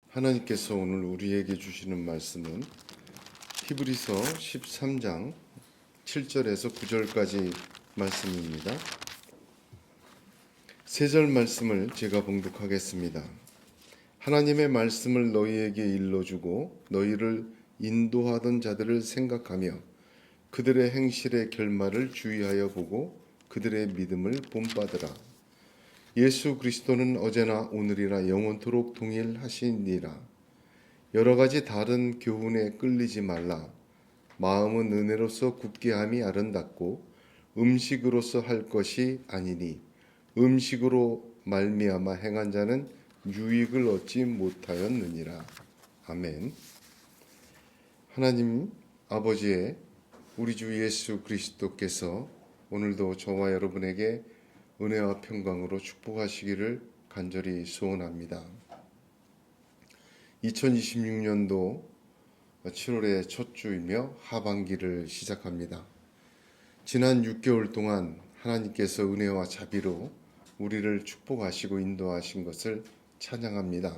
하나님께서 오늘 우리에게 주시는 말씀은 히브리서 13장 7절에서 9절까지 말씀입니다. 세 절 말씀을 제가 봉독하겠습니다. 하나님의 말씀을 너희에게 일러주고 너희를 인도하던 자들을 생각하며 그들의 행실의 결말을 주의하여 보고 그들의 믿음을 본받으라. 예수 그리스도는 어제나 오늘이나 영원토록 동일하시니라. 여러 가지 다른 교훈에 끌리지 말라. 마음은 은혜로서 굳게 함이 아름답고 음식으로서 할 것이 아니니 음식으로 말미암아 행한 자는 유익을 얻지 못하였느니라. 아멘. 하나님 아버지의 우리 주 예수 그리스도께서 오늘도 저와 여러분에게 은혜와 평강으로 축복하시기를 간절히 소원합니다. 2026년도 7월의 첫 주이며 하반기를 시작합니다. 지난 6개월 동안 하나님께서 은혜와 자비로 우리를 축복하시고 인도하신 것을 찬양합니다.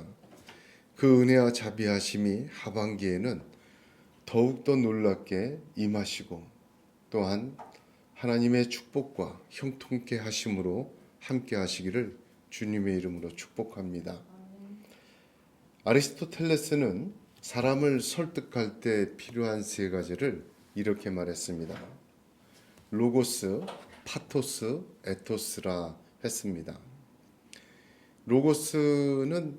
그 은혜와 자비하심이 하반기에는 더욱더 놀랍게 임하시고 또한 하나님의 축복과 형통케 하심으로 함께 하시기를 주님의 이름으로 축복합니다. 아리스토텔레스는 사람을 설득할 때 필요한 세 가지를 이렇게 말했습니다. 로고스, 파토스, 에토스라 했습니다. 로고스는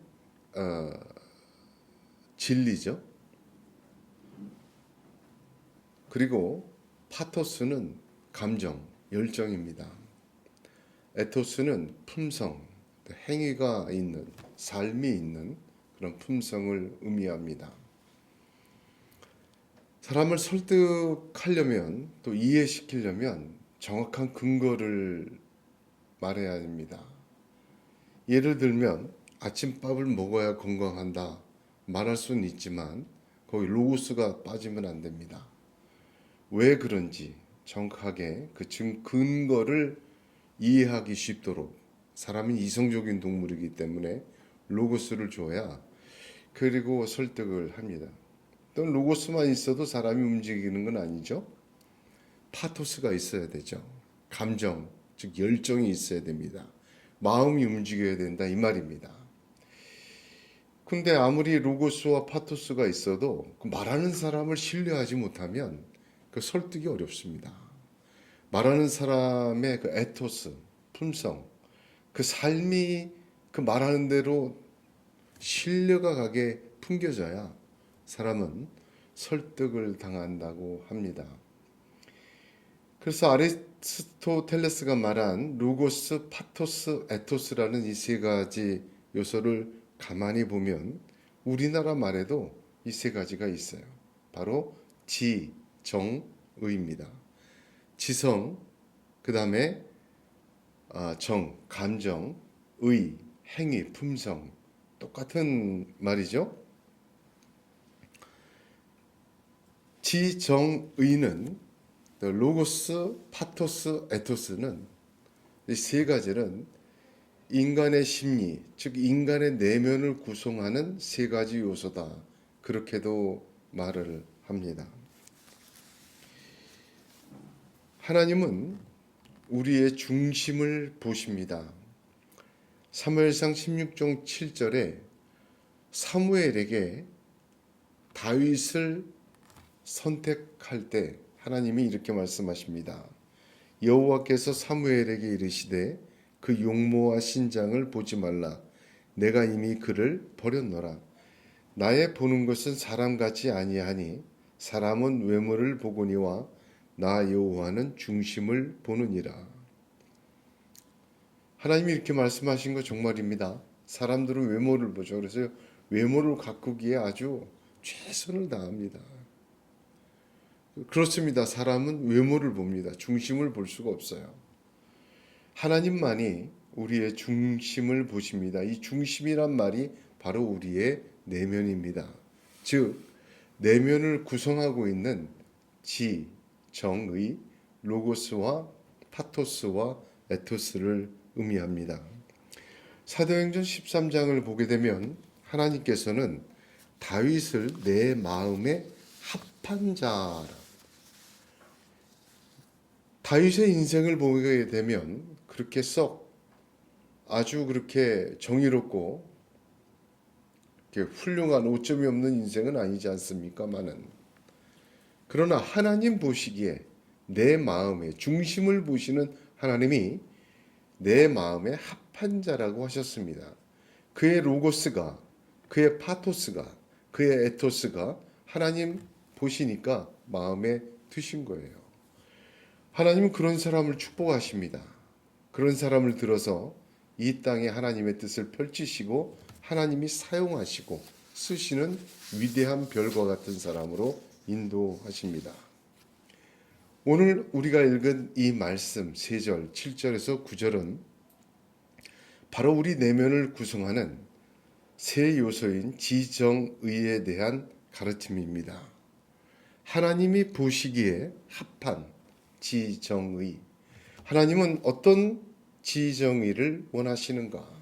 진리죠. 그리고 파토스는 감정, 열정입니다. 에토스는 품성, 행위가 있는, 삶이 있는 그런 품성을 의미합니다. 사람을 설득하려면 또 이해시키려면 정확한 근거를 말해야 합니다. 예를 들면 아침밥을 먹어야 건강한다 말할 수는 있지만 거기 로고스가 빠지면 안 됩니다. 왜 그런지 정확하게 그 근거를 이해하기 쉽도록 사람은 이성적인 동물이기 때문에 로고스를 줘야 그리고 설득을 합니다. 또 로고스만 있어도 사람이 움직이는 건 아니죠. 파토스가 있어야 되죠. 감정, 즉 열정이 있어야 됩니다. 마음이 움직여야 된다 이 말입니다. 근데 아무리 로고스와 파토스가 있어도 그 말하는 사람을 신뢰하지 못하면 그 설득이 어렵습니다. 말하는 사람의 그 에토스, 품성, 그 삶이 그 말하는 대로 신뢰가 가게 풍겨져야 사람은 설득을 당한다고 합니다. 그래서 아리스토텔레스가 말한 로고스, 파토스, 에토스라는 이 세 가지 요소를 가만히 보면 우리나라 말에도 이 세 가지가 있어요. 바로 지, 정, 의입니다. 지성, 그 다음에 정, 감정, 의, 행위, 품성 똑같은 말이죠. 지, 정, 의는 로고스, 파토스, 에토스는 이 세 가지는 인간의 심리, 즉 인간의 내면을 구성하는 세 가지 요소다. 그렇게도 말을 합니다. 하나님은 우리의 중심을 보십니다. 사무엘상 16장 7절에 사무엘에게 다윗을 선택할 때 하나님이 이렇게 말씀하십니다. 여호와께서 사무엘에게 이르시되 그 용모와 신장을 보지 말라. 내가 이미 그를 버렸노라. 나의 보는 것은 사람 같지 아니하니 사람은 외모를 보거니와 나 여호와는 중심을 보느니라. 하나님이 이렇게 말씀하신 거 정말입니다. 사람들은 외모를 보죠. 그래서 외모를 가꾸기에 아주 최선을 다합니다. 그렇습니다. 사람은 외모를 봅니다. 중심을 볼 수가 없어요. 하나님만이 우리의 중심을 보십니다. 이 중심이란 말이 바로 우리의 내면입니다. 즉 내면을 구성하고 있는 지, 정의, 로고스와 파토스와 에토스를 의미합니다. 사도행전 13장을 보게 되면 하나님께서는 다윗을 내 마음에 합한 자라. 다윗의 인생을 보게 되면 그렇게 썩 아주 그렇게 정의롭고 훌륭한 오점이 없는 인생은 아니지 않습니까마는, 그러나 하나님 보시기에 내 마음의 중심을 보시는 하나님이 내 마음에 합한 자라고 하셨습니다. 그의 로고스가, 그의 파토스가, 그의 에토스가 하나님 보시니까 마음에 드신 거예요. 하나님은 그런 사람을 축복하십니다. 그런 사람을 들어서 이 땅에 하나님의 뜻을 펼치시고 하나님이 사용하시고 쓰시는 위대한 별과 같은 사람으로 인도하십니다. 오늘 우리가 읽은 이 말씀 3절, 7절에서 9절은 바로 우리 내면을 구성하는 세 요소인 지정의에 대한 가르침입니다. 하나님이 보시기에 합한 지정의. 하나님은 어떤 지정의를 원하시는가?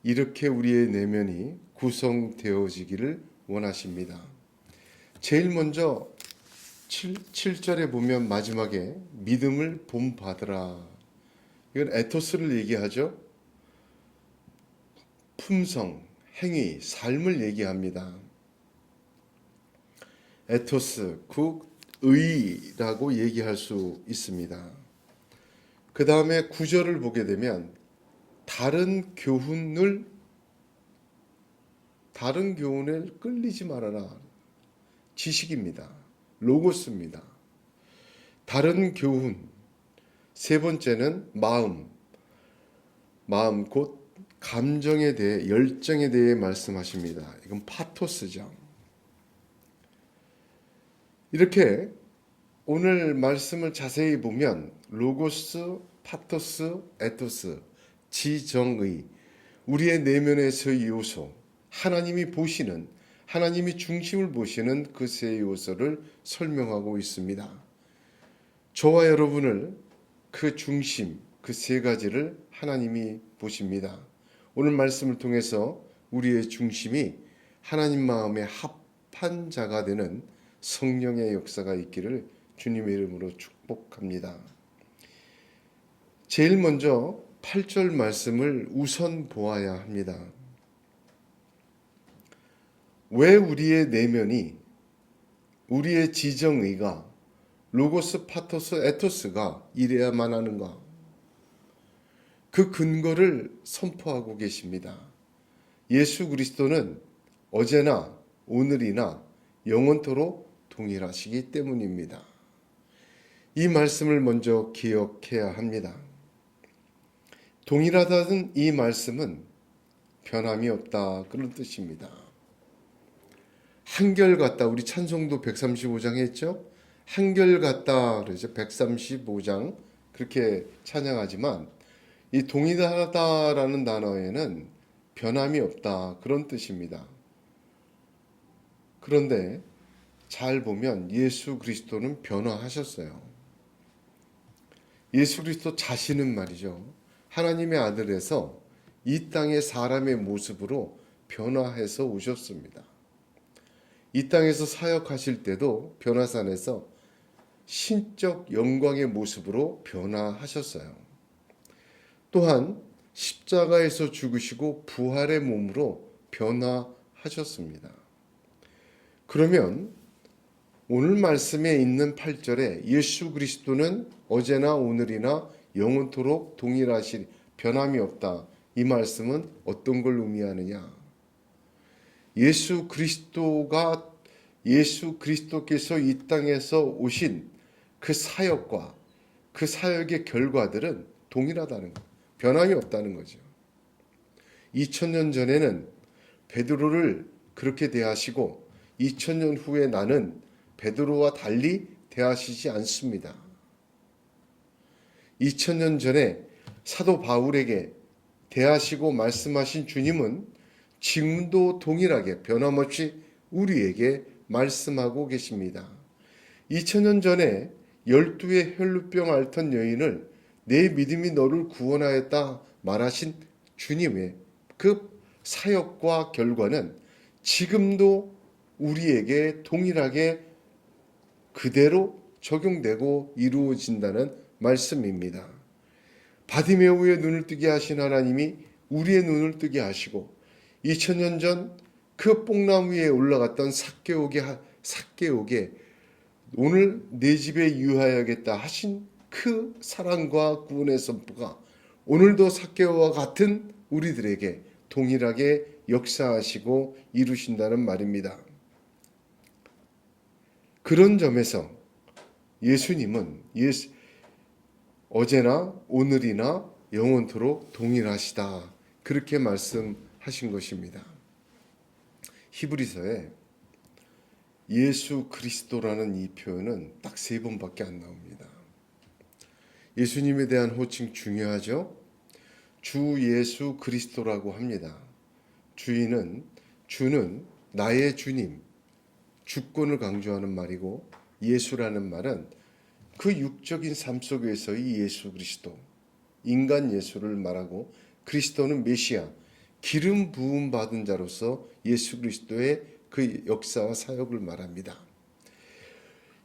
이렇게 우리의 내면이 구성되어지기를 원하십니다. 제일 먼저 7절에 보면 마지막에 믿음을 본받으라. 이건 에토스를 얘기하죠. 품성, 행위, 삶을 얘기합니다. 에토스, 국, 의라고 얘기할 수 있습니다. 그 다음에 9절을 보게 되면 다른 교훈을 끌리지 말아라. 지식입니다. 로고스입니다. 다른 교훈. 세 번째는 마음 곧 감정에 대해, 열정에 대해 말씀하십니다. 이건 파토스죠. 이렇게 오늘 말씀을 자세히 보면 로고스, 파토스, 에토스, 지정의, 우리의 내면에서의 요소, 하나님이 보시는, 하나님이 중심을 보시는 그 세 요소를 설명하고 있습니다. 저와 여러분을 그 중심, 그 세 가지를 하나님이 보십니다. 오늘 말씀을 통해서 우리의 중심이 하나님 마음에 합한 자가 되는 성령의 역사가 있기를 주님의 이름으로 축복합니다. 제일 먼저 8절 말씀을 우선 보아야 합니다. 왜 우리의 내면이, 우리의 지정의가 로고스, 파토스, 에토스가 이래야만 하는가? 그 근거를 선포하고 계십니다. 예수 그리스도는 어제나 오늘이나 영원토록 동일하시기 때문입니다. 이 말씀을 먼저 기억해야 합니다. 동일하다는 이 말씀은 변함이 없다, 그런 뜻입니다. 한결같다, 우리 찬송도 135장 했죠? 한결같다 그러죠. 135장 그렇게 찬양하지만 이 동일하다라는 단어에는 변함이 없다, 그런 뜻입니다. 그런데 잘 보면 예수 그리스도는 변화하셨어요. 예수 그리스도 자신은 말이죠, 하나님의 아들에서 이 땅의 사람의 모습으로 변화해서 오셨습니다. 이 땅에서 사역하실 때도 변화산에서 신적 영광의 모습으로 변화하셨어요. 또한 십자가에서 죽으시고 부활의 몸으로 변화하셨습니다. 그러면 오늘 말씀에 있는 8절에 예수 그리스도는 어제나 오늘이나 영원토록 동일하시, 변함이 없다, 이 말씀은 어떤 걸 의미하느냐? 예수 그리스도께서 이 땅에서 오신 그 사역과 그 사역의 결과들은 동일하다는 것, 변함이 없다는 거죠. 2000년 전에는 베드로를 그렇게 대하시고 2000년 후에 나는 베드로와 달리 대하시지 않습니다. 2000년 전에 사도 바울에게 대하시고 말씀하신 주님은 지금도 동일하게 변함없이 우리에게 말씀하고 계십니다. 2000년 전에 12의 혈루병 앓던 여인을 내 믿음이 너를 구원하였다 말하신 주님의 그 사역과 결과는 지금도 우리에게 동일하게 그대로 적용되고 이루어진다는 말씀입니다. 바디메오의 눈을 뜨게 하신 하나님이 우리의 눈을 뜨게 하시고 2000년 전 그 뽕나무 위에 올라갔던 삭개옥에 오늘 내 집에 유하여야겠다 하신 그 사랑과 구원의 선포가 오늘도 삭개오와 같은 우리들에게 동일하게 역사하시고 이루신다는 말입니다. 그런 점에서 예수님은 어제나 오늘이나 영원토록 동일하시다. 그렇게 말씀하신 것입니다. 히브리서에 예수 그리스도라는 이 표현은 딱 3번밖에 안 나옵니다. 예수님에 대한 호칭 중요하죠? 주 예수 그리스도라고 합니다. 주는 나의 주님, 주권을 강조하는 말이고 예수라는 말은 그 육적인 삶 속에서의 예수 그리스도, 인간 예수를 말하고 그리스도는 메시아, 기름 부음 받은 자로서 예수 그리스도의 그 역사와 사역을 말합니다.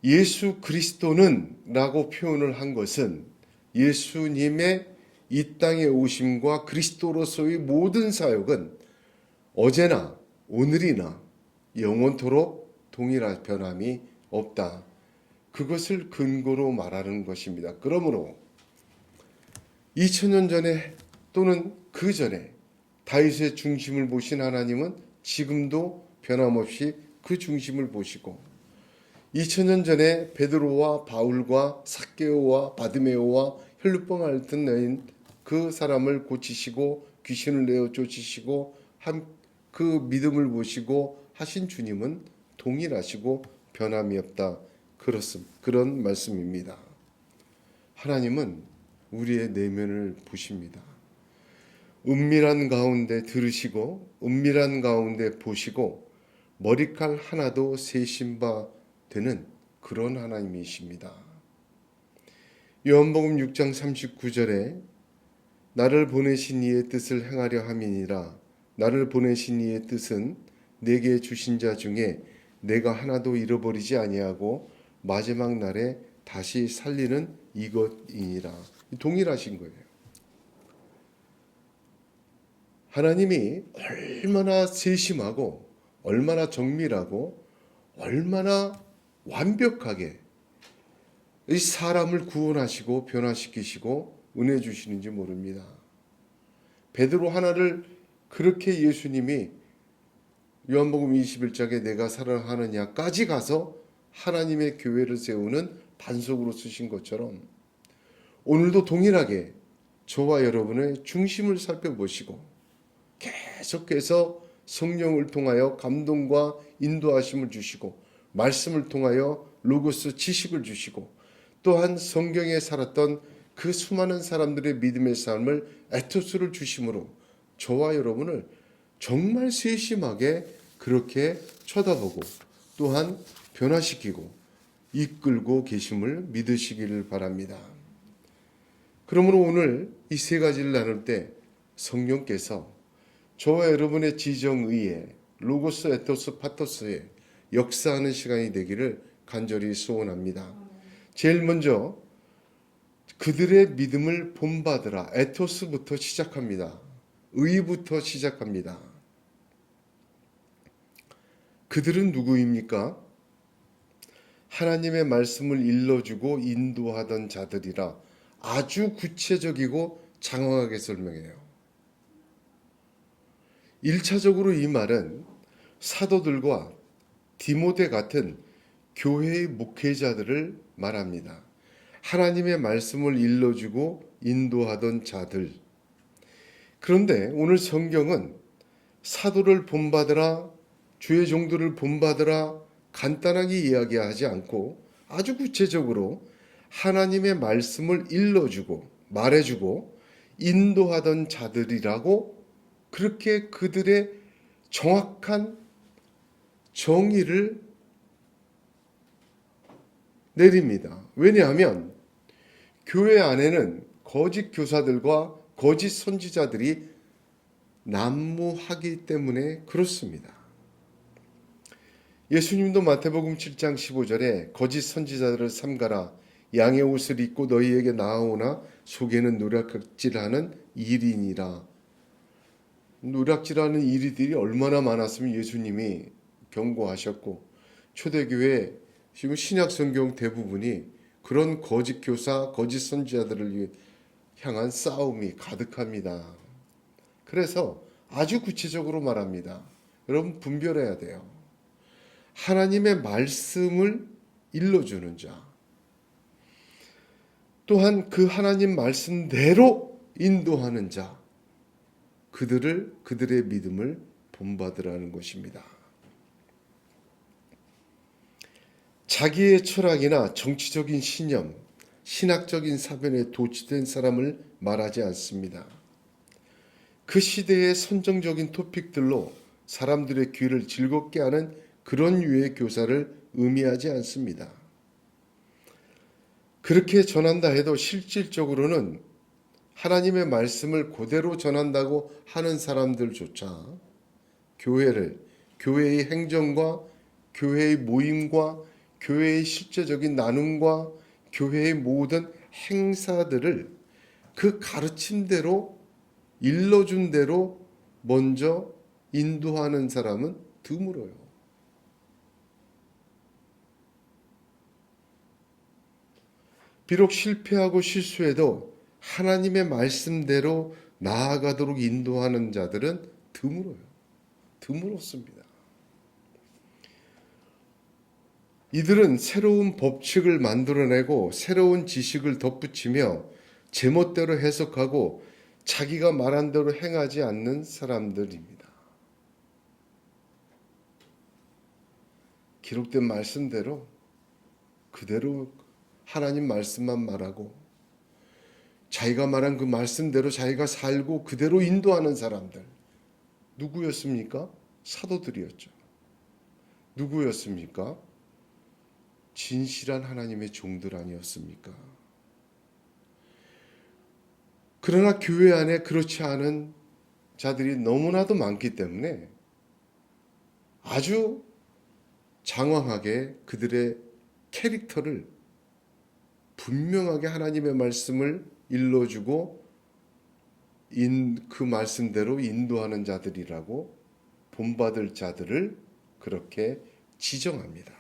예수 그리스도는 라고 표현을 한 것은 예수님의 이 땅에 오심과 그리스도로서의 모든 사역은 어제나 오늘이나 영원토록 동일한 변함이 없다. 그것을 근거로 말하는 것입니다. 그러므로 2000년 전에 또는 그 전에 다윗의 중심을 보신 하나님은 지금도 변함없이 그 중심을 보시고 2000년 전에 베드로와 바울과 삭개오와 바드메오와 혈루병 앓던 여인 그 사람을 고치시고 귀신을 내어 쫓으시고 그 믿음을 보시고 하신 주님은 동일하시고 변함이 없다. 그런 말씀입니다. 하나님은 우리의 내면을 보십니다. 은밀한 가운데 들으시고 은밀한 가운데 보시고 머리칼 하나도 세신 바 되는 그런 하나님이십니다. 요한복음 6장 39절에 나를 보내신 이의 뜻을 행하려 함이니라. 나를 보내신 이의 뜻은 내게 주신 자 중에 내가 하나도 잃어버리지 아니하고 마지막 날에 다시 살리는 이것이니라. 동일하신 거예요. 하나님이 얼마나 세심하고 얼마나 정밀하고 얼마나 완벽하게 이 사람을 구원하시고 변화시키시고 은혜 주시는지 모릅니다. 베드로 하나를 그렇게 예수님이 요한복음 21장에 내가 사랑하느냐까지 가서 하나님의 교회를 세우는 반석으로 쓰신 것처럼 오늘도 동일하게 저와 여러분의 중심을 살펴보시고 계속해서 성령을 통하여 감동과 인도하심을 주시고 말씀을 통하여 로고스 지식을 주시고 또한 성경에 살았던 그 수많은 사람들의 믿음의 삶을 에토스를 주심으로 저와 여러분을 정말 세심하게 그렇게 쳐다보고 또한 변화시키고 이끌고 계심을 믿으시기를 바랍니다. 그러므로 오늘 이 3가지를 나눌 때 성령께서 저와 여러분의 지정의에 로고스, 에토스, 파토스에 역사하는 시간이 되기를 간절히 소원합니다. 제일 먼저 그들의 믿음을 본받으라. 에토스부터 시작합니다. 의부터 시작합니다. 그들은 누구입니까? 하나님의 말씀을 일러주고 인도하던 자들이라 아주 구체적이고 장황하게 설명해요. 1차적으로 이 말은 사도들과 디모데 같은 교회의 목회자들을 말합니다. 하나님의 말씀을 일러주고 인도하던 자들. 그런데 오늘 성경은 사도를 본받으라, 주의 종들을 본받으라 간단하게 이야기하지 않고 아주 구체적으로 하나님의 말씀을 일러주고 말해주고 인도하던 자들이라고 그렇게 그들의 정확한 정의를 내립니다. 왜냐하면 교회 안에는 거짓 교사들과 거짓 선지자들이 난무하기 때문에 그렇습니다. 예수님도 마태복음 7장 15절에 거짓 선지자들을 삼가라. 양의 옷을 입고 너희에게 나아오나 속에는 노략질하는 일이니라. 노략질하는 이리들이 얼마나 많았으면 예수님이 경고하셨고, 초대교회 지금 신약성경 대부분이 그런 거짓 교사, 거짓 선지자들을 향한 싸움이 가득합니다. 그래서 아주 구체적으로 말합니다. 여러분 분별해야 돼요. 하나님의 말씀을 일러주는 자, 또한 그 하나님 말씀대로 인도하는 자, 그들의 믿음을 본받으라는 것입니다. 자기의 철학이나 정치적인 신념, 신학적인 사변에 도취된 사람을 말하지 않습니다. 그 시대의 선정적인 토픽들로 사람들의 귀를 즐겁게 하는 그런 유의 교사를 의미하지 않습니다. 그렇게 전한다 해도 실질적으로는 하나님의 말씀을 그대로 전한다고 하는 사람들조차 교회의 행정과 교회의 모임과 교회의 실제적인 나눔과 교회의 모든 행사들을 그 가르침대로 일러준 대로 먼저 인도하는 사람은 드물어요. 비록 실패하고 실수해도 하나님의 말씀대로 나아가도록 인도하는 자들은 드물어요. 드물었습니다. 이들은 새로운 법칙을 만들어내고 새로운 지식을 덧붙이며 제멋대로 해석하고 자기가 말한 대로 행하지 않는 사람들입니다. 기록된 말씀대로 그대로 하나님 말씀만 말하고 자기가 말한 그 말씀대로 자기가 살고 그대로 인도하는 사람들, 누구였습니까? 사도들이었죠. 누구였습니까? 진실한 하나님의 종들 아니었습니까? 그러나 교회 안에 그렇지 않은 자들이 너무나도 많기 때문에 아주 장황하게 그들의 캐릭터를 분명하게 하나님의 말씀을 일러주고 그 말씀대로 인도하는 자들이라고 본받을 자들을 그렇게 지정합니다.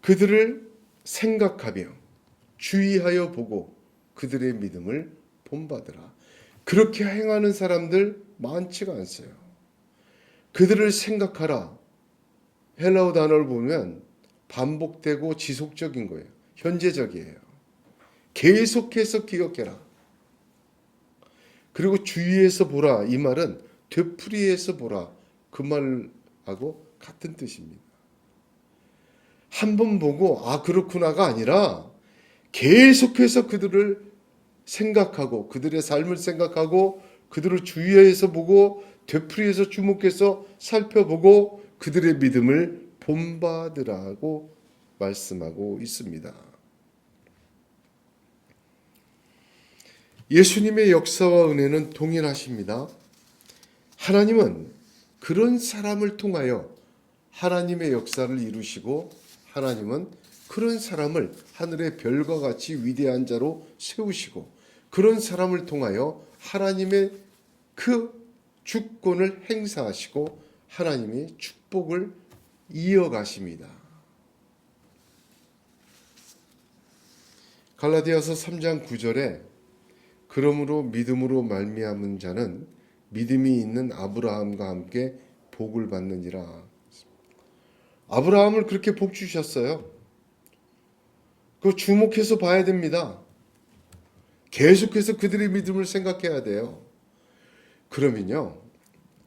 그들을 생각하며 주의하여 보고 그들의 믿음을 본받으라. 그렇게 행하는 사람들 많지가 않어요. 그들을 생각하라. 헬라어 단어를 보면 반복되고 지속적인 거예요. 현재적이에요. 계속해서 기억해라. 그리고 주의해서 보라. 이 말은 되풀이해서 보라. 그 말하고 같은 뜻입니다. 한 번 보고 그렇구나가 아니라 계속해서 그들을 생각하고 그들의 삶을 생각하고 그들을 주의해서 보고 되풀이해서 주목해서 살펴보고 그들의 믿음을 본받으라고 말씀하고 있습니다. 예수님의 역사와 은혜는 동일하십니다. 하나님은 그런 사람을 통하여 하나님의 역사를 이루시고 하나님은 그런 사람을 하늘의 별과 같이 위대한 자로 세우시고 그런 사람을 통하여 하나님의 그 주권을 행사하시고 하나님의 축복을 이어가십니다. 갈라디아서 3장 9절에 그러므로 믿음으로 말미암은 자는 믿음이 있는 아브라함과 함께 복을 받느니라. 아브라함을 그렇게 복 주셨어요. 그거 주목해서 봐야 됩니다. 계속해서 그들의 믿음을 생각해야 돼요. 그러면요,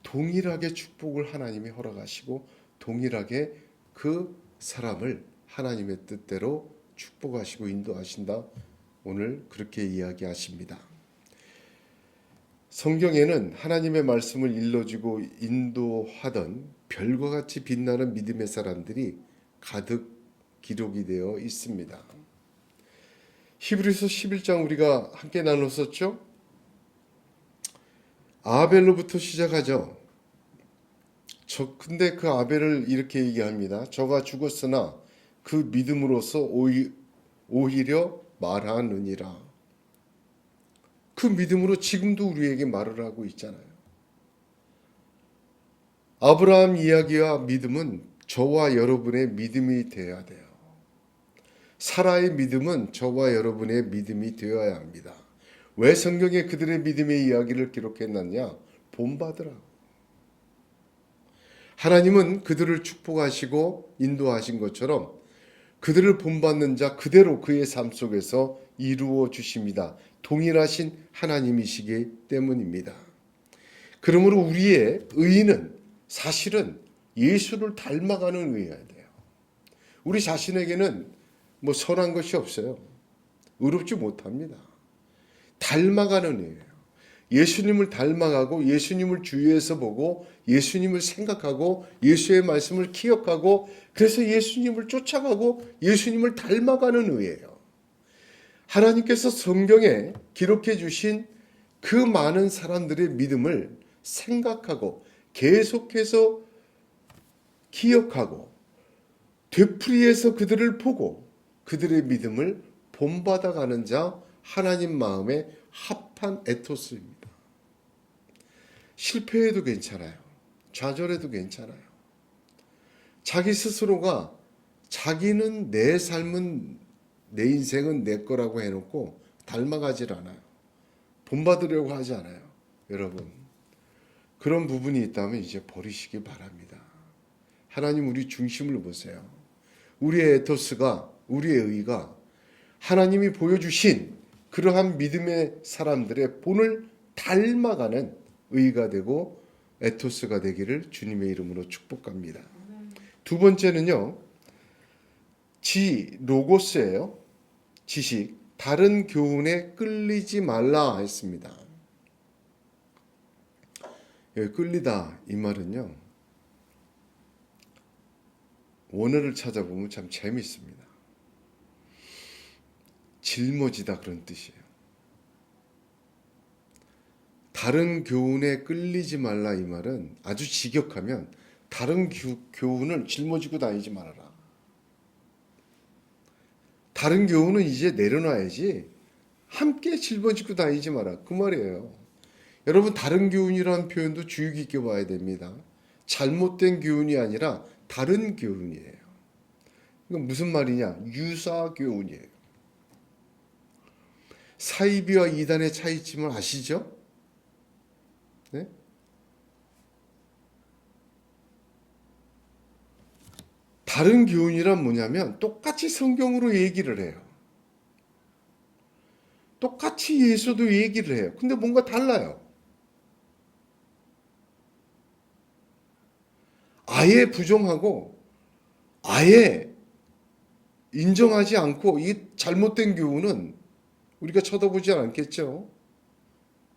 동일하게 축복을 하나님이 허락하시고 동일하게 그 사람을 하나님의 뜻대로 축복하시고 인도하신다. 오늘 그렇게 이야기하십니다. 성경에는 하나님의 말씀을 일러주고 인도하던 별과 같이 빛나는 믿음의 사람들이 가득 기록이 되어 있습니다. 히브리서 11장 우리가 함께 나눴었죠? 아벨로부터 시작하죠. 근데 그 아벨을 이렇게 얘기합니다. 저가 죽었으나 그 믿음으로써 오히려 말하느니라. 그 믿음으로 지금도 우리에게 말을 하고 있잖아요. 아브라함 이야기와 믿음은 저와 여러분의 믿음이 되어야 돼요. 사라의 믿음은 저와 여러분의 믿음이 되어야 합니다. 왜 성경에 그들의 믿음의 이야기를 기록했느냐? 본받으라고. 하나님은 그들을 축복하시고 인도하신 것처럼 그들을 본받는 자 그대로 그의 삶 속에서 이루어 주십니다. 동일하신 하나님이시기 때문입니다. 그러므로 우리의 의는 사실은 예수를 닮아가는 의여야 돼요. 우리 자신에게는 뭐 선한 것이 없어요. 의롭지 못합니다. 닮아가는 의예요. 예수님을 닮아가고 예수님을 주위에서 보고 예수님을 생각하고 예수의 말씀을 기억하고 그래서 예수님을 쫓아가고 예수님을 닮아가는 의예요. 하나님께서 성경에 기록해 주신 그 많은 사람들의 믿음을 생각하고 계속해서 기억하고 되풀이해서 그들을 보고 그들의 믿음을 본받아가는 자 하나님 마음에 합한 에토스입니다. 실패해도 괜찮아요. 좌절해도 괜찮아요. 자기 스스로가 자기는 내 삶은 내 인생은 내 거라고 해놓고 닮아가질 않아요. 본받으려고 하지 않아요. 여러분 그런 부분이 있다면 이제 버리시기 바랍니다. 하나님 우리 중심을 보세요. 우리의 에토스가 우리의 의가 하나님이 보여주신 그러한 믿음의 사람들의 본을 닮아가는 의가 되고 에토스가 되기를 주님의 이름으로 축복합니다. 두 번째는요. 로고스예요. 지식. 다른 교훈에 끌리지 말라 했습니다. 여기 끌리다 이 말은요. 원어를 찾아보면 참 재미있습니다. 짊어지다 그런 뜻이에요. 다른 교훈에 끌리지 말라 이 말은 아주 직역하면 다른 교훈을 짊어지고 다니지 말아라. 다른 교훈은 이제 내려놔야지 함께 짊어지고 다니지 마라. 그 말이에요. 여러분 다른 교훈이라는 표현도 주의 깊게 봐야 됩니다. 잘못된 교훈이 아니라 다른 교훈이에요. 이건 무슨 말이냐? 유사 교훈이에요. 사이비와 이단의 차이점을 아시죠? 네? 다른 교훈이란 뭐냐면 똑같이 성경으로 얘기를 해요. 똑같이 예수도 얘기를 해요. 근데 뭔가 달라요. 아예 부정하고 아예 인정하지 않고 이 잘못된 교훈은 우리가 쳐다보지 않겠죠.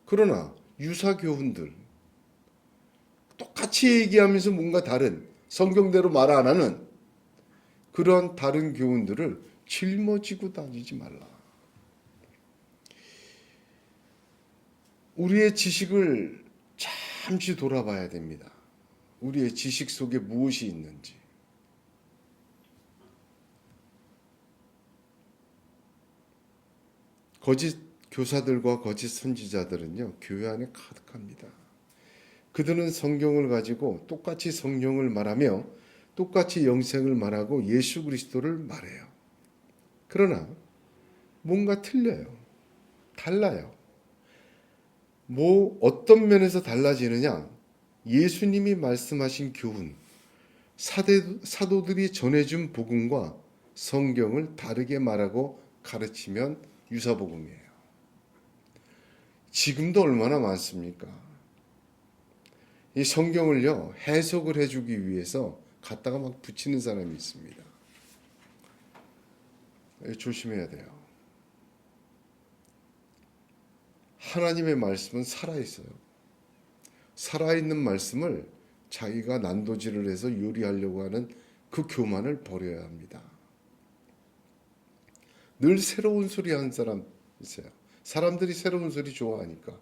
그러나 유사 교훈들 똑같이 얘기하면서 뭔가 다른 성경대로 말 안 하는 그런 다른 교훈들을 짊어지고 다니지 말라. 우리의 지식을 잠시 돌아봐야 됩니다. 우리의 지식 속에 무엇이 있는지. 거짓 교사들과 거짓 선지자들은요, 교회 안에 가득합니다. 그들은 성경을 가지고 똑같이 성령을 말하며 똑같이 영생을 말하고 예수 그리스도를 말해요. 그러나 뭔가 틀려요. 달라요. 어떤 면에서 달라지느냐? 예수님이 말씀하신 교훈, 사도들이 전해준 복음과 성경을 다르게 말하고 가르치면 유사복음이에요. 지금도 얼마나 많습니까? 이 성경을요, 해석을 해주기 위해서 갖다가 막 붙이는 사람이 있습니다. 조심해야 돼요. 하나님의 말씀은 살아있어요. 살아있는 말씀을 자기가 난도질을 해서 요리하려고 하는 그 교만을 버려야 합니다. 늘 새로운 소리 하는 사람 있어요. 사람들이 새로운 소리 좋아하니까.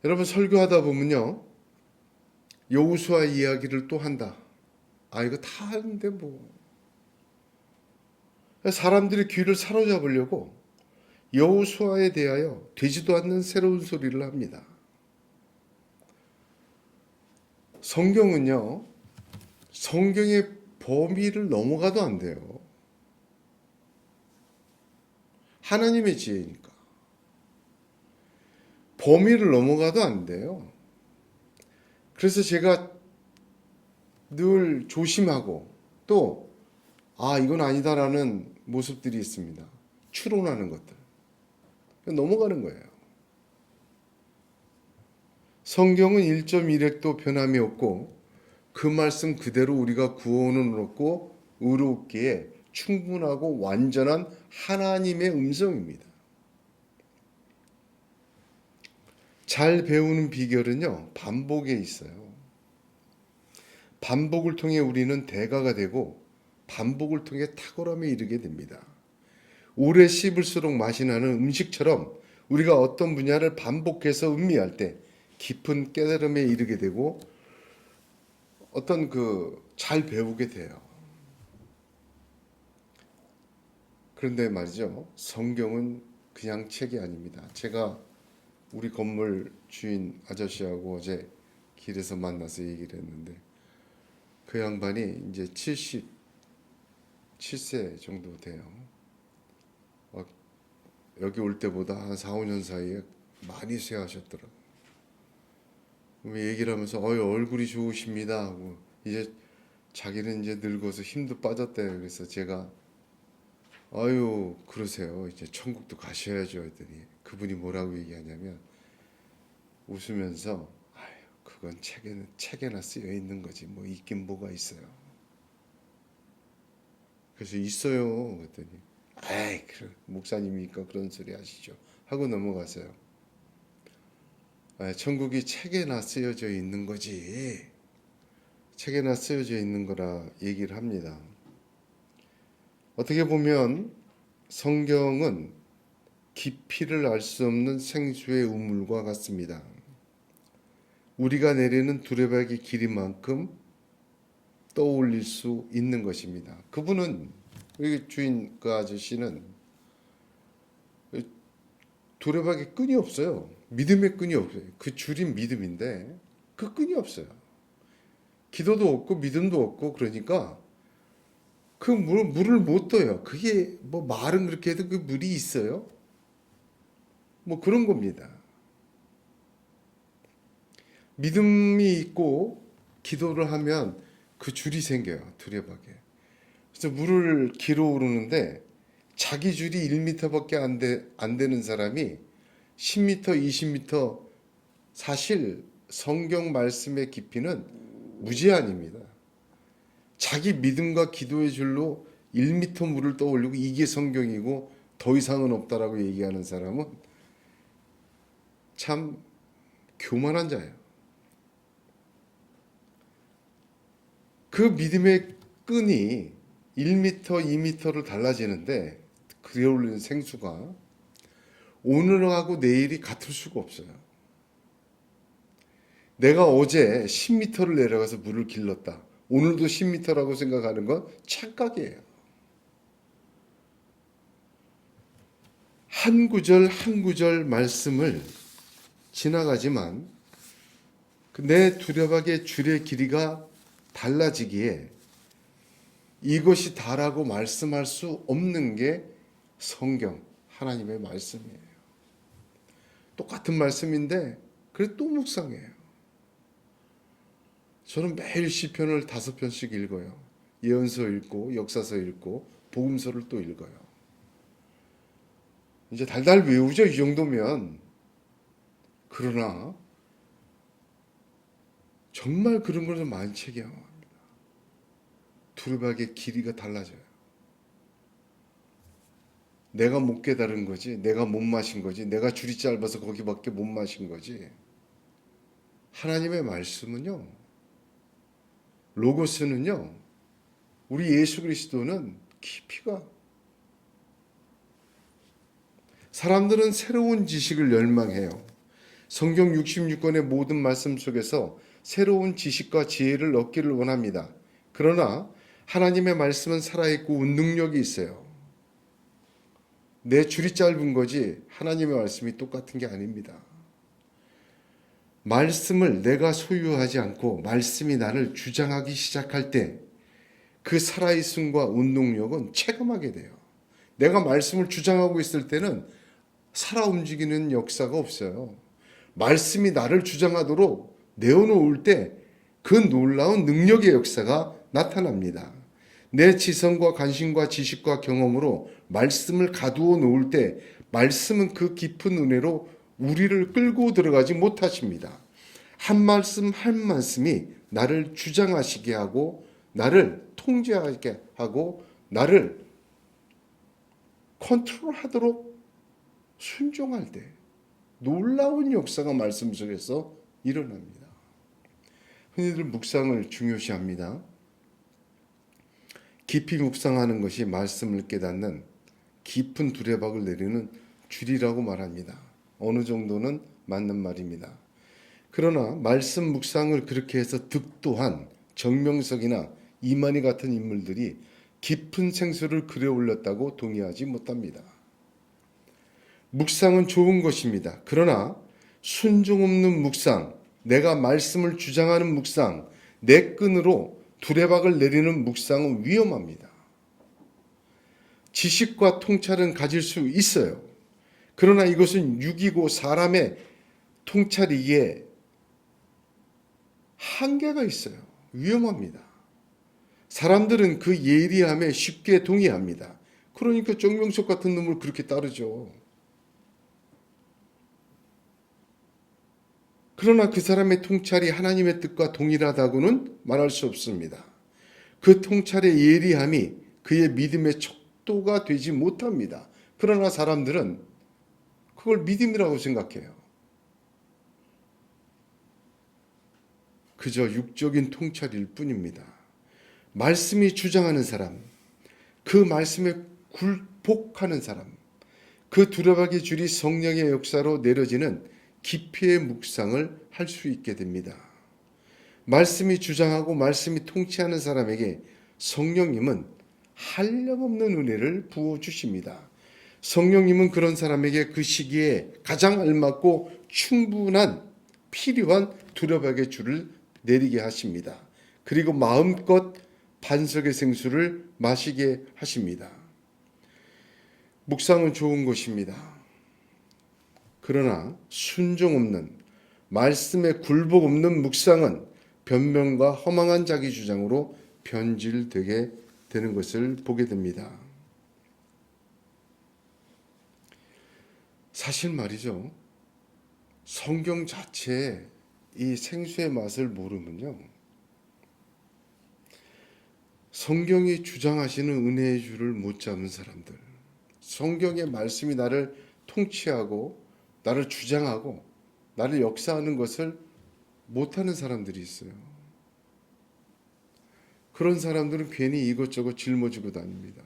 여러분 설교하다 보면요, 여호수아 이야기를 또 한다. 이거 다 하는데 뭐. 사람들이 귀를 사로잡으려고 여호수아에 대하여 되지도 않는 새로운 소리를 합니다. 성경은요, 성경의 범위를 넘어가도 안 돼요. 하나님의 지혜니까. 범위를 넘어가도 안 돼요. 그래서 제가 늘 조심하고 또 이건 아니다라는 모습들이 있습니다. 추론하는 것들. 넘어가는 거예요. 성경은 1.1획도 변함이 없고 그 말씀 그대로 우리가 구원을 얻고 의롭기에 충분하고 완전한 하나님의 음성입니다. 잘 배우는 비결은요, 반복에 있어요. 반복을 통해 우리는 대가가 되고 반복을 통해 탁월함에 이르게 됩니다. 오래 씹을수록 맛이 나는 음식처럼 우리가 어떤 분야를 반복해서 음미할 때 깊은 깨달음에 이르게 되고 어떤 잘 배우게 돼요. 그런데 말이죠, 성경은 그냥 책이 아닙니다. 제가 우리 건물 주인 아저씨하고 어제 길에서 만나서 얘기를 했는데 그 양반이 이제 77세 정도 돼요. 여기 올 때보다 한 4, 5년 사이에 많이 쇠하셨더라고요. 얘기를 하면서 얼굴이 좋으십니다 하고 이제 자기는 이제 늙어서 힘도 빠졌대요. 그래서 제가 그러세요. 이제 천국도 가셔야죠 했더니 그분이 뭐라고 얘기하냐면 웃으면서 그건 책에나 쓰여 있는 거지 뭐 있긴 뭐가 있어요. 그래서 있어요 그랬더니 목사님이니까 그런 소리 하시죠 하고 넘어가세요. 천국이 책에나 쓰여져 있는 거지, 책에나 쓰여져 있는 거라 얘기를 합니다. 어떻게 보면 성경은 깊이를 알 수 없는 생수의 우물과 같습니다. 우리가 내리는 두레박의 길이만큼 떠올릴 수 있는 것입니다. 그분은, 여기 주인 그 아저씨는 두레박의 끈이 없어요. 믿음의 끈이 없어요. 그 줄이 믿음인데 그 끈이 없어요. 기도도 없고 믿음도 없고 그러니까 그 물을 못 떠요. 그게 뭐 말은 그렇게 해도 그 물이 있어요? 뭐 그런 겁니다. 믿음이 있고 기도를 하면 그 줄이 생겨요. 두레박에. 그래서 물을 길어 오르는데 자기 줄이 1m밖에 안 되는 사람이 10m, 20m, 사실 성경 말씀의 깊이는 무제한입니다. 자기 믿음과 기도의 줄로 1m 물을 떠올리고 이게 성경이고 더 이상은 없다라고 얘기하는 사람은 참 교만한 자예요. 그 믿음의 끈이 1m, 2m를 달라지는데 그에 올리는 생수가 오늘하고 내일이 같을 수가 없어요. 내가 어제 10m를 내려가서 물을 길렀다. 오늘도 10m라고 생각하는 건 착각이에요. 한 구절 한 구절 말씀을 지나가지만 내 두레박의 줄의 길이가 달라지기에 이것이 다라고 말씀할 수 없는 게 성경, 하나님의 말씀이에요. 똑같은 말씀인데 그래 또 묵상해요. 저는 매일 시편을 5편씩 읽어요. 예언서 읽고 역사서 읽고 복음서를 또 읽어요. 이제 달달 외우죠, 이 정도면. 그러나 정말 그런 것을 많이 체계합니다. 두레박의 길이가 달라져요. 내가 못 깨달은 거지, 내가 못 마신 거지, 내가 줄이 짧아서 거기밖에 못 마신 거지. 하나님의 말씀은요, 로고스는요, 우리 예수 그리스도는 깊이가, 사람들은 새로운 지식을 열망해요. 성경 66권의 모든 말씀 속에서 새로운 지식과 지혜를 얻기를 원합니다. 그러나 하나님의 말씀은 살아있고 운능력이 있어요. 내 줄이 짧은 거지 하나님의 말씀이 똑같은 게 아닙니다. 말씀을 내가 소유하지 않고 말씀이 나를 주장하기 시작할 때 그 살아있음과 운동력은 체감하게 돼요. 내가 말씀을 주장하고 있을 때는 살아 움직이는 역사가 없어요. 말씀이 나를 주장하도록 내어놓을 때 그 놀라운 능력의 역사가 나타납니다. 내 지성과 관심과 지식과 경험으로 말씀을 가두어 놓을 때 말씀은 그 깊은 은혜로 우리를 끌고 들어가지 못하십니다. 한 말씀 한 말씀이 나를 주장하시게 하고 나를 통제하게 하고 나를 컨트롤하도록 순종할 때 놀라운 역사가 말씀 속에서 일어납니다. 흔히들 묵상을 중요시합니다. 깊이 묵상하는 것이 말씀을 깨닫는 깊은 두레박을 내리는 줄이라고 말합니다. 어느 정도는 맞는 말입니다. 그러나 말씀 묵상을 그렇게 해서 득도한 정명석이나 이만희 같은 인물들이 깊은 생수를 그려 올렸다고 동의하지 못합니다. 묵상은 좋은 것입니다. 그러나 순종 없는 묵상, 내가 말씀을 주장하는 묵상, 내 끈으로 두레박을 내리는 묵상은 위험합니다. 지식과 통찰은 가질 수 있어요. 그러나 이것은 육이고 사람의 통찰이기에 한계가 있어요. 위험합니다. 사람들은 그 예리함에 쉽게 동의합니다. 그러니까 정명석 같은 놈을 그렇게 따르죠. 그러나 그 사람의 통찰이 하나님의 뜻과 동일하다고는 말할 수 없습니다. 그 통찰의 예리함이 그의 믿음의 척도가 되지 못합니다. 그러나 사람들은 그걸 믿음이라고 생각해요. 그저 육적인 통찰일 뿐입니다. 말씀이 주장하는 사람, 그 말씀에 굴복하는 사람, 그 두레박의 줄이 성령의 역사로 내려지는 깊이의 묵상을 할 수 있게 됩니다. 말씀이 주장하고 말씀이 통치하는 사람에게 성령님은 한량없는 은혜를 부어주십니다. 성령님은 그런 사람에게 그 시기에 가장 알맞고 충분한 필요한 두레박의 줄을 내리게 하십니다. 그리고 마음껏 반석의 생수를 마시게 하십니다. 묵상은 좋은 것입니다. 그러나 순종 없는 말씀에 굴복 없는 묵상은 변명과 허망한 자기 주장으로 변질되게 되는 것을 보게 됩니다. 사실 말이죠. 성경 자체에 이 생수의 맛을 모르면요. 성경이 주장하시는 은혜의 줄을 못 잡는 사람들, 성경의 말씀이 나를 통치하고 나를 주장하고 나를 역사하는 것을 못하는 사람들이 있어요. 그런 사람들은 괜히 이것저것 짊어지고 다닙니다.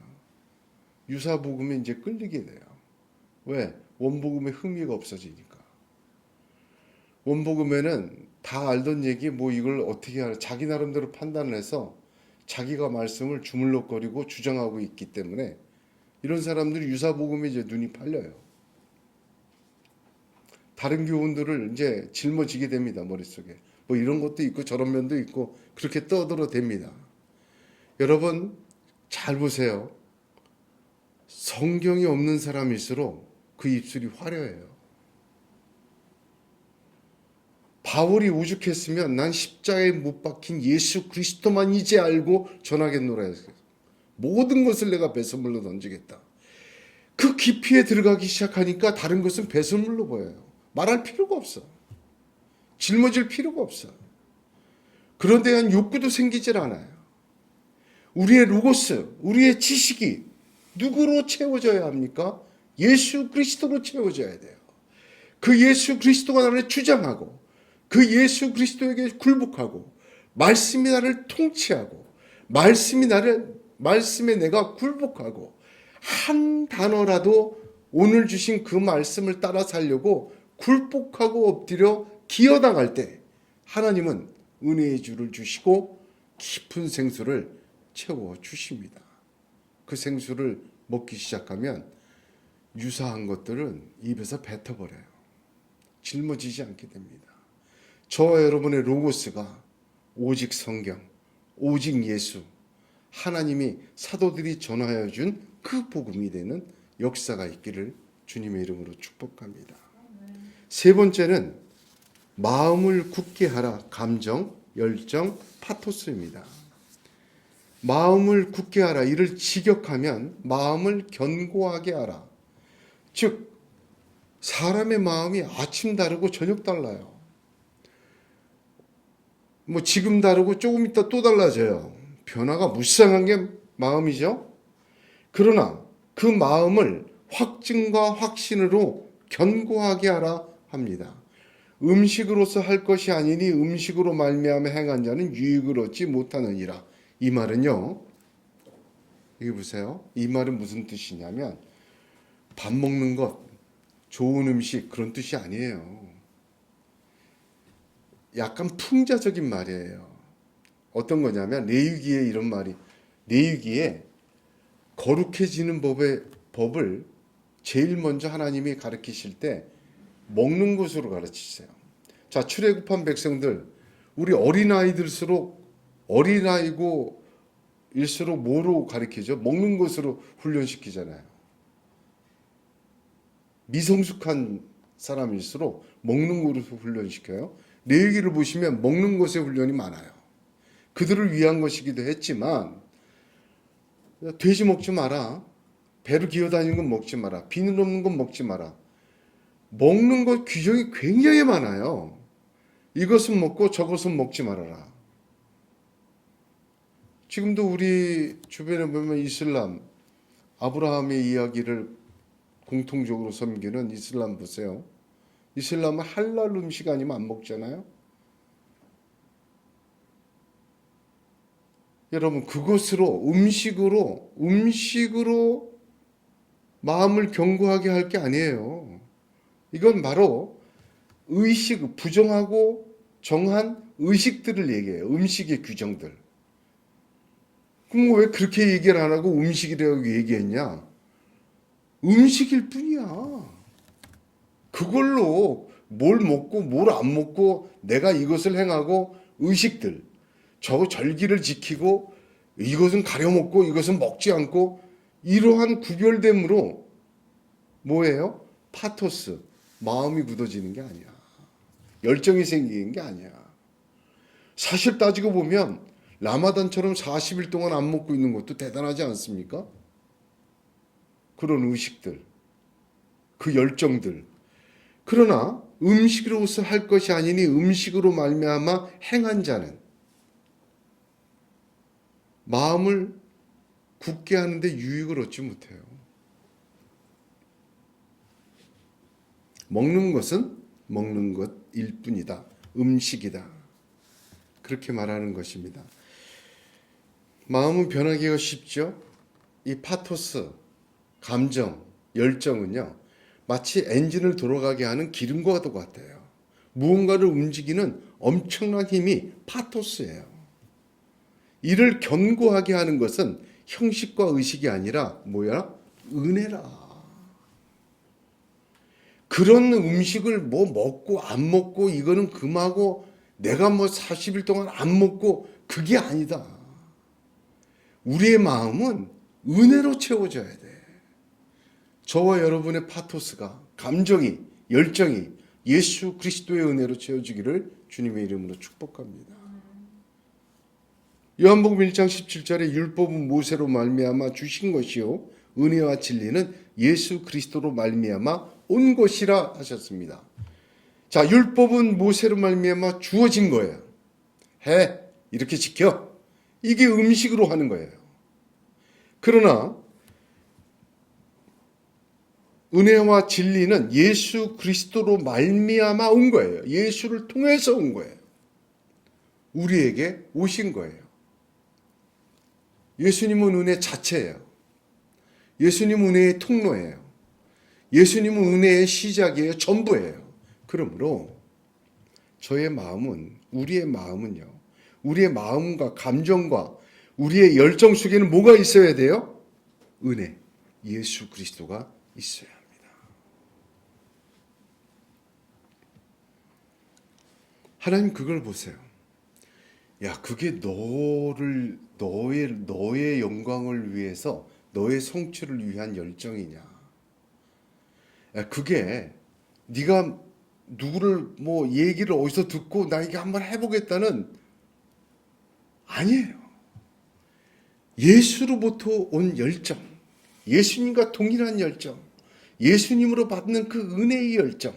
유사복음에 이제 끌리게 돼요. 왜? 원복음에 흥미가 없어지니까. 원복음에는 다 알던 얘기 뭐 이걸 어떻게 하나 자기 나름대로 판단을 해서 자기가 말씀을 주물럭거리고 주장하고 있기 때문에 이런 사람들이 유사복음에 이제 눈이 팔려요. 다른 교훈들을 이제 짊어지게 됩니다. 머릿속에. 뭐 이런 것도 있고 저런 면도 있고 그렇게 떠들어댑니다. 여러분 잘 보세요. 성경이 없는 사람일수록 그 입술이 화려해요. 바울이 오죽했으면 난 십자가에 못 박힌 예수 그리스도만 이제 알고 전하겠노라 했어요. 모든 것을 내가 배설물로 던지겠다. 그 깊이에 들어가기 시작하니까 다른 것은 배설물로 보여요. 말할 필요가 없어. 짊어질 필요가 없어. 그런 데 대한 욕구도 생기질 않아요. 우리의 로고스, 우리의 지식이 누구로 채워져야 합니까? 예수 그리스도로 채워져야 돼요. 그 예수 그리스도가 나를 주장하고 그 예수 그리스도에게 굴복하고 말씀이 나를 통치하고 말씀에 내가 굴복하고 한 단어라도 오늘 주신 그 말씀을 따라 살려고 굴복하고 엎드려 기어당할 때 하나님은 은혜의 줄을 주시고 깊은 생수를 채워 주십니다. 그 생수를 먹기 시작하면 유사한 것들은 입에서 뱉어버려요. 짊어지지 않게 됩니다. 저와 여러분의 로고스가 오직 성경, 오직 예수, 하나님이 사도들이 전하여 준 그 복음이 되는 역사가 있기를 주님의 이름으로 축복합니다. 세 번째는 마음을 굳게 하라. 감정, 열정, 파토스입니다. 마음을 굳게 하라. 이를 직역하면 마음을 견고하게 하라. 즉 사람의 마음이 아침 다르고 저녁 달라요. 뭐 지금 다르고 조금 있다 또 달라져요. 변화가 무쌍한 게 마음이죠. 그러나 그 마음을 확증과 확신으로 견고하게 하라 합니다. 음식으로서 할 것이 아니니 음식으로 말미암아 행한 자는 유익을 얻지 못하느니라. 이 말은요, 여기 보세요. 이 말은 무슨 뜻이냐면 밥 먹는 것, 좋은 음식 그런 뜻이 아니에요. 약간 풍자적인 말이에요. 어떤 거냐면 레위기에 이런 말이, 레위기에 거룩해지는 법을 제일 먼저 하나님이 가르치실 때 먹는 것으로 가르치세요. 자, 출애굽한 백성들, 우리 어린아이고 일수록 뭐로 가르치죠? 먹는 것으로 훈련시키잖아요. 미성숙한 사람일수록 먹는 것으로 훈련시켜요. 레위기를 보시면 먹는 것의 훈련이 많아요. 그들을 위한 것이기도 했지만 돼지 먹지 마라. 배로 기어다니는 건 먹지 마라. 비늘 없는 건 먹지 마라. 먹는 것 규정이 굉장히 많아요. 이것은 먹고 저것은 먹지 말아라. 지금도 우리 주변에 보면 이슬람, 아브라함의 이야기를 공통적으로 섬기는 이슬람 보세요. 이슬람은 할랄 음식 아니면 안 먹잖아요. 여러분, 그것으로 음식으로 마음을 견고하게 할 게 아니에요. 이건 바로 의식, 부정하고 정한 의식들을 얘기해요. 음식의 규정들. 그럼 왜 그렇게 얘기를 안 하고 음식이라고 얘기했냐? 음식일 뿐이야. 그걸로 뭘 먹고 뭘 안 먹고 내가 이것을 행하고 의식들, 저 절기를 지키고 이것은 가려 먹고 이것은 먹지 않고 이러한 구별됨으로 뭐예요? 파토스, 마음이 굳어지는 게 아니야. 열정이 생기는 게 아니야. 사실 따지고 보면 라마단처럼 40일 동안 안 먹고 있는 것도 대단하지 않습니까? 그런 의식들, 그 열정들. 그러나 음식으로서 할 것이 아니니 음식으로 말미암아 행한 자는 마음을 굳게 하는데 유익을 얻지 못해요. 먹는 것은 먹는 것일 뿐이다. 음식이다. 그렇게 말하는 것입니다. 마음은 변하기가 쉽죠. 이 파토스, 감정, 열정은요, 마치 엔진을 돌아가게 하는 기름과 같아요. 무언가를 움직이는 엄청난 힘이 파토스예요. 이를 견고하게 하는 것은 형식과 의식이 아니라 뭐야? 은혜라. 그런 음식을 뭐 먹고 안 먹고 이거는 금하고 내가 뭐 40일 동안 안 먹고 그게 아니다. 우리의 마음은 은혜로 채워져야 돼. 저와 여러분의 파토스가, 감정이, 열정이 예수 그리스도의 은혜로 채워지기를 주님의 이름으로 축복합니다. 요한복음 1장 17절에 율법은 모세로 말미암아 주신 것이요 은혜와 진리는 예수 그리스도로 말미암아 온 것이라 하셨습니다. 자, 율법은 모세로 말미암아 주어진 거예요. 해, 이렇게 지켜. 이게 음식으로 하는 거예요. 그러나 은혜와 진리는 예수 그리스도로 말미암아 온 거예요. 예수를 통해서 온 거예요. 우리에게 오신 거예요. 예수님은 은혜 자체예요. 예수님은 은혜의 통로예요. 예수님은 은혜의 시작이에요. 전부예요. 그러므로 저의 마음은, 우리의 마음은요, 우리의 마음과 감정과 우리의 열정 속에는 뭐가 있어야 돼요? 은혜, 예수 그리스도가 있어야 합니다. 하나님 그걸 보세요. 야, 그게 너의 영광을 위해서, 너의 성취를 위한 열정이냐? 야, 그게 네가 누구를 뭐 얘기를 어디서 듣고 나 이게 한번 해보겠다는 아니에요. 예수로부터 온 열정, 예수님과 동일한 열정, 예수님으로 받는 그 은혜의 열정,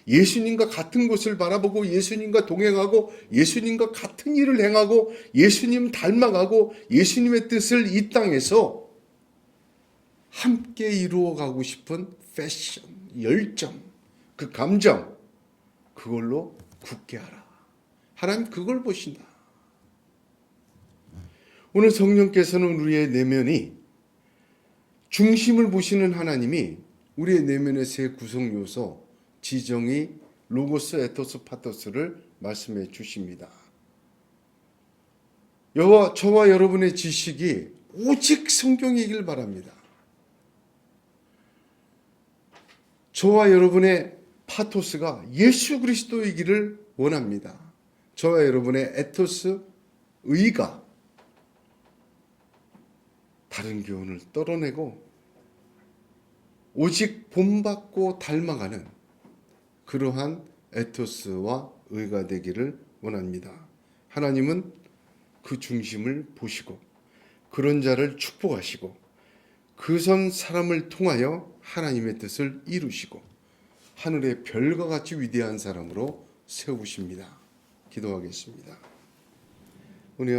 예수님과 같은 곳을 바라보고 예수님과 동행하고 예수님과 같은 일을 행하고 예수님 닮아가고 예수님의 뜻을 이 땅에서 함께 이루어가고 싶은 패션, 열정, 그 감정, 그걸로 굳게 하라. 하나님 그걸 보신다. 오늘 성령께서는 우리의 내면이, 중심을 보시는 하나님이 우리의 내면의 세 구성 요소, 지정의, 로고스, 에토스, 파토스를 말씀해 주십니다. 저와 여러분의 지식이 오직 성경이길 바랍니다. 저와 여러분의 파토스가 예수 그리스도이기를 원합니다. 저와 여러분의 에토스, 의가 다른 교훈을 떨어내고 오직 본받고 닮아가는 그러한 에토스와 의가 되기를 원합니다. 하나님은 그 중심을 보시고 그런 자를 축복하시고 그선 사람을 통하여 하나님의 뜻을 이루시고 하늘의 별과 같이 위대한 사람으로 세우십니다. 기도하겠습니다. 은혜와